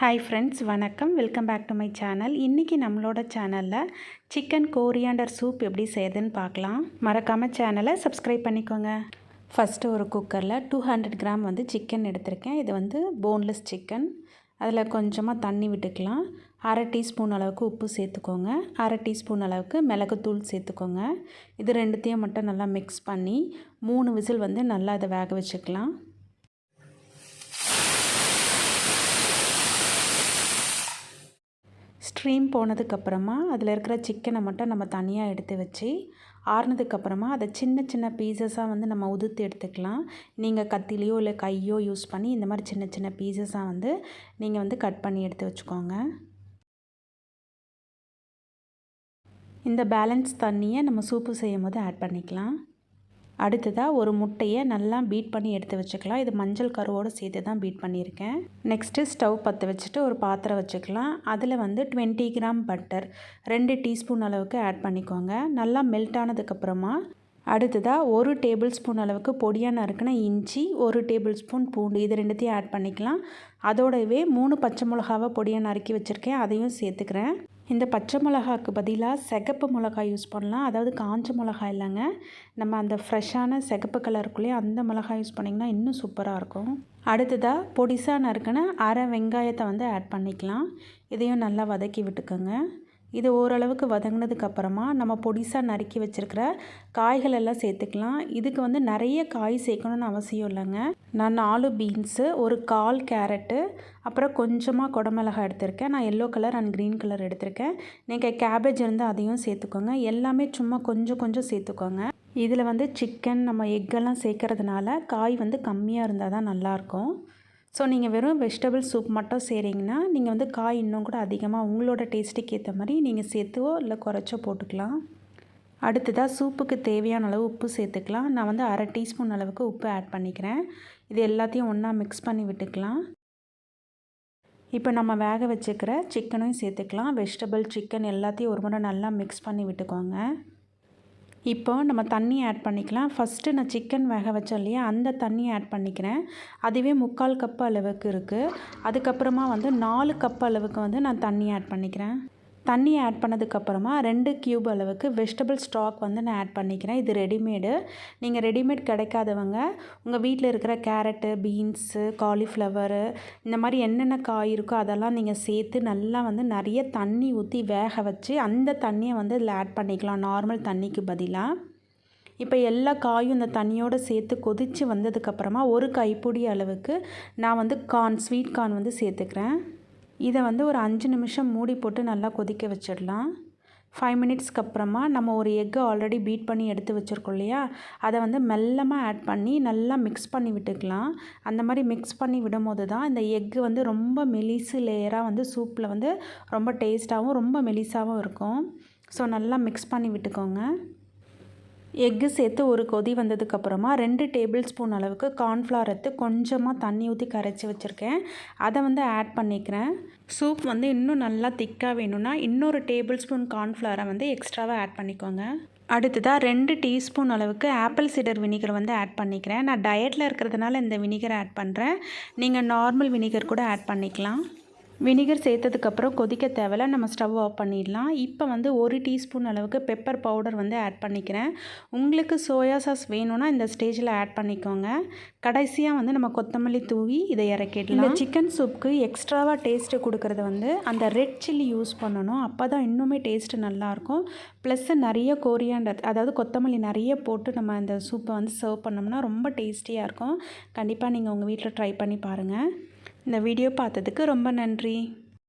Hi friends, வணக்கம். Welcome back to my channel. இன்றைக்கி நம்மளோட சேனலில் சிக்கன் கோரியாண்டர் சூப் எப்படி செய்யுதுன்னு பார்க்கலாம். மறக்காமல் சேனலை சப்ஸ்கிரைப் பண்ணிக்கோங்க. ஃபஸ்ட்டு ஒரு குக்கரில் 200 கிராம் சிக்கன் எடுத்திருக்கேன். இது போன்லெஸ் சிக்கன். அதில் கொஞ்சமாக தண்ணி விட்டுக்கலாம். அரை டீஸ்பூன் அளவுக்கு உப்பு சேர்த்துக்கோங்க. அரை டீஸ்பூன் அளவுக்கு மிளகுத்தூள் சேர்த்துக்கோங்க. இது ரெண்டுத்தையும் மட்டும் நல்லா மிக்ஸ் பண்ணி 3 விசில் நல்லா இதை வேக வச்சுக்கலாம். ஸ்ட்ரீம் போனதுக்கப்புறமா அதில் இருக்கிற சிக்கனை மட்டும் நம்ம தனியாக எடுத்து வச்சு ஆறுனதுக்கப்புறமா அதை சின்ன சின்ன பீசஸாக நம்ம உதுத்து எடுத்துக்கலாம். நீங்கள் கத்திலையோ இல்லை கையோ யூஸ் பண்ணி இந்த மாதிரி சின்ன சின்ன பீசஸாக நீங்கள் கட் பண்ணி எடுத்து வச்சுக்கோங்க. இந்த பேலன்ஸ் தண்ணியை நம்ம சூப்பு செய்யும் போது ஆட் பண்ணிக்கலாம். அடுத்ததாக ஒரு முட்டையை நல்லா பீட் பண்ணி எடுத்து வச்சுக்கலாம். இது மஞ்சள் கருவோடு சேர்த்து தான் பீட் பண்ணியிருக்கேன். நெக்ஸ்ட்டு ஸ்டவ் பற்ற வச்சுட்டு ஒரு பாத்திரம் வச்சுக்கலாம். அதில் 20 கிராம் பட்டர் 2 டீஸ்பூன் அளவுக்கு ஆட் பண்ணிக்கோங்க. நல்லா மெல்ட் ஆனதுக்கப்புறமா அடுத்ததாக 1 டேபிள் ஸ்பூன் அளவுக்கு பொடியாக நறுக்கின இஞ்சி, 1 டேபிள் ஸ்பூன் பூண்டு, இது ரெண்டுத்தையும் ஆட் பண்ணிக்கலாம். அதோடவே 3 பச்சை மிளகாவை பொடியாக நறுக்கி வச்சுருக்கேன், அதையும் சேர்த்துக்கிறேன். இந்த பச்சை மிளகாய்க்கு பதிலாக சிகப்பு மிளகாய் யூஸ் பண்ணலாம். அதாவது காஞ்ச மிளகாய் இல்லைங்க, நம்ம அந்த ஃப்ரெஷ்ஷான சிகப்பு கலருக்குள்ளேயே அந்த மிளகாய் யூஸ் பண்ணிங்கன்னா இன்னும் சூப்பராக இருக்கும். அடுத்ததாக பொடிசாக நறுக்கின அரை வெங்காயத்தை ஆட் பண்ணிக்கலாம். இதையும் நல்லா வதக்கி விட்டுக்கோங்க. இது ஓரளவுக்கு வதங்கினதுக்கப்புறமா நம்ம பொடிசாக நறுக்கி வச்சுருக்கிற காய்கள் எல்லாம் சேர்த்துக்கலாம். இதுக்கு நிறைய காய் சேர்க்கணுன்னு அவசியம் இல்லைங்க. நான் 4 பீன்ஸு, ஒரு 1/4 கேரட்டு, அப்புறம் கொஞ்சமாக குடமிளகாய் எடுத்திருக்கேன். நான் yellow colour and green colour எடுத்திருக்கேன். நீங்கள் கேபேஜ் இருந்தால் அதையும் சேர்த்துக்கோங்க. எல்லாமே சும்மா கொஞ்சம் கொஞ்சம் சேர்த்துக்கோங்க. இதில் சிக்கன் நம்ம எக்கெல்லாம் சேர்க்கறதுனால காய் கம்மியாக இருந்தால் தான் நல்லாயிருக்கும். ஸோ நீங்கள் வெறும் வெஜிடபிள் சூப் மட்டும் செய்கிறீங்கன்னா நீங்கள் காய் இன்னும் கூட அதிகமாக உங்களோட டேஸ்ட்டுக்கு ஏற்ற மாதிரி நீங்கள் சேர்த்துவோ இல்லை குறைச்சோ போட்டுக்கலாம். அடுத்ததாக சூப்புக்கு தேவையான அளவு உப்பு சேர்த்துக்கலாம். நான் அரை டீஸ்பூன் அளவுக்கு உப்பு ஆட் பண்ணிக்கிறேன். இது எல்லாத்தையும் ஒன்றா மிக்ஸ் பண்ணி விட்டுக்கலாம். இப்போ நம்ம வேக வச்சுக்கிற சிக்கனையும் சேர்த்துக்கலாம். வெஜிடபிள் சிக்கன் எல்லாத்தையும் ஒரு முறை நல்லா மிக்ஸ் பண்ணி விட்டுக்கோங்க. இப்போ நம்ம தண்ணி ஆட் பண்ணிக்கலாம். ஃபஸ்ட்டு நான் சிக்கன் வேக வச்சோம் இல்லையா, அந்த தண்ணி ஆட் பண்ணிக்கிறேன். அதுவே 3/4 கப் அளவுக்கு இருக்குது. அதுக்கப்புறமா 4 கப் அளவுக்கு நான் தண்ணி ஆட் பண்ணிக்கிறேன். தண்ணி ஆட் பண்ணதுக்கப்புறமா 2 கியூப் அளவுக்கு வெஜிடபிள் ஸ்டாக் நான் ஆட் பண்ணிக்கிறேன். இது ரெடிமேடு. நீங்கள் ரெடிமேட் கிடைக்காதவங்க உங்கள் வீட்டில் இருக்கிற கேரட்டு, பீன்ஸு, காலிஃப்ளவரு, இந்த மாதிரி என்னென்ன காய் இருக்கோ அதெல்லாம் நீங்கள் சேர்த்து நல்லா நிறைய தண்ணி ஊற்றி வேக வச்சு அந்த தண்ணியை இதில் ஆட் பண்ணிக்கலாம், நார்மல் தண்ணிக்கு பதிலாக. இப்போ எல்லா காயும் இந்த தண்ணியோடு சேர்த்து கொதித்து வந்ததுக்கப்புறமா ஒரு கைப்பிடி அளவுக்கு நான் ஸ்வீட் கார்ன் சேர்த்துக்கிறேன். இதை ஒரு 5 நிமிஷம் மூடி போட்டு நல்லா கொதிக்க வச்சிடலாம். 5 மினிட்ஸ்க்கு அப்புறமா நம்ம ஒரு எக்கை ஆல்ரெடி பீட் பண்ணி எடுத்து வச்சுருக்கோம் இல்லையா, அதை மெல்லமாக ஆட் பண்ணி நல்லா மிக்ஸ் பண்ணி விட்டுக்கலாம். அந்த மாதிரி மிக்ஸ் பண்ணி விடும் போது தான் இந்த எக்கு ரொம்ப மெலிசு லேயராக சூப்பில் ரொம்ப டேஸ்ட்டாகவும் ரொம்ப மெலிசாகவும் இருக்கும். ஸோ நல்லா மிக்ஸ் பண்ணி விட்டுக்கோங்க. எக்கு சேர்த்து ஒரு கொதி வந்ததுக்கப்புறமா 2 டேபிள் ஸ்பூன் அளவுக்கு கார்ன்ஃப்ளவர் எடுத்து கொஞ்சமாக தண்ணி ஊற்றி கரைச்சி வச்சுருக்கேன், அதை ஆட் பண்ணிக்கிறேன். சூப் இன்னும் நல்லா திக்காக வேணும்னா இன்னொரு டேபிள் ஸ்பூன் கார்ன்ஃப்ளவரை எக்ஸ்ட்ராவாக ஆட் பண்ணிக்கோங்க. அடுத்ததாக 2 டீஸ்பூன் அளவுக்கு ஆப்பிள் சிடர் வினிகர் ஆட் பண்ணிக்கிறேன். நான் டயட்டில் இருக்கிறதுனால இந்த வினிகர் ஆட் பண்ணுறேன். நீங்கள் நார்மல் வினிகர் கூட ஆட் பண்ணிக்கலாம். வினிகர் சேர்த்ததுக்கப்புறம் கொதிக்க தேவையில்ல, நம்ம ஸ்டவ் ஆஃப் பண்ணிடலாம். இப்போ 1 டீஸ்பூன் அளவுக்கு பெப்பர் பவுடர் ஆட் பண்ணிக்கிறேன். உங்களுக்கு சோயா சாஸ் வேணும்னா இந்த ஸ்டேஜில் ஆட் பண்ணிக்கோங்க. கடைசியாக நம்ம கொத்தமல்லி தூவி இதை இறக்கிடலாம். இந்த சிக்கன் சூப்புக்கு எக்ஸ்ட்ராவாக டேஸ்ட்டு கொடுக்குறது அந்த ரெட் சில்லி யூஸ் பண்ணணும். அப்போ தான் இன்னுமே டேஸ்ட்டு நல்லாயிருக்கும். ப்ளஸ் நிறைய கோரியாண்டர், அதாவது கொத்தமல்லி நிறைய போட்டு நம்ம இந்த சூப்பை சர்வ் பண்ணோம்னா ரொம்ப டேஸ்டியாக இருக்கும். கண்டிப்பாக நீங்கள் உங்கள் வீட்டில் ட்ரை பண்ணி பாருங்கள். இந்த வீடியோ பார்த்ததுக்கு ரொம்ப நன்றி.